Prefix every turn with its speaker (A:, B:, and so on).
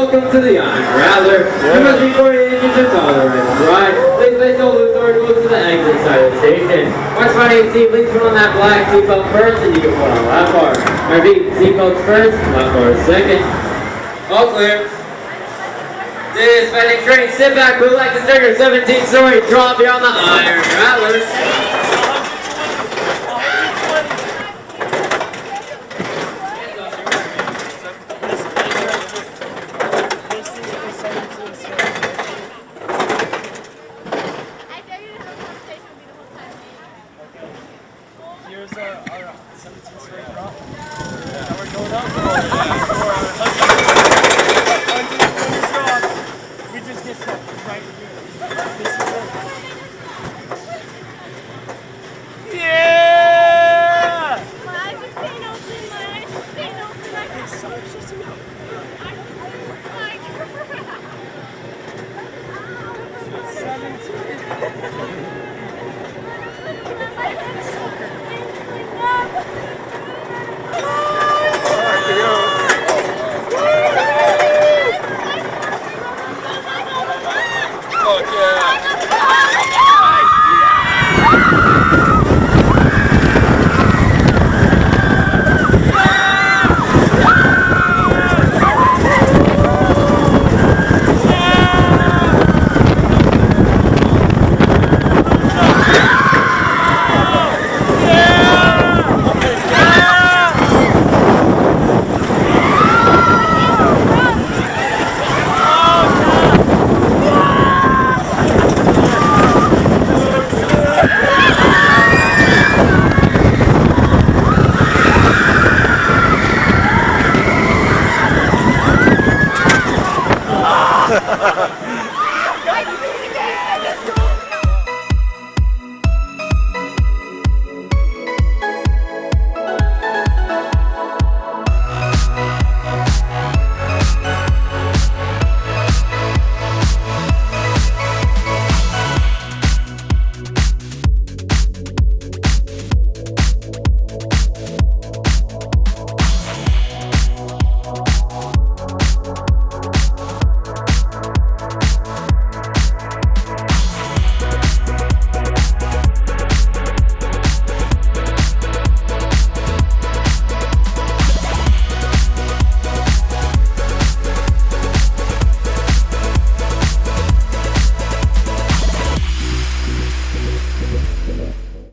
A: welcome to the Iron Rattler. You must be 40 inches or taller, right? Please place all the door to the exit side of the station. Once finding a seat, please put on that black seatbelt first, and you can put on left bar. Repeat, seatbelts first, left bar second. All clear. Dispatching train, sit back, move like the sticker, 17-story drop beyond the Iron Rattler.
B: Here's our 17-story drop. Now we're going up. We just get stuck right here. This is it. Yeah!
C: My eyes are staying open. My eyes are staying open. I can see just enough.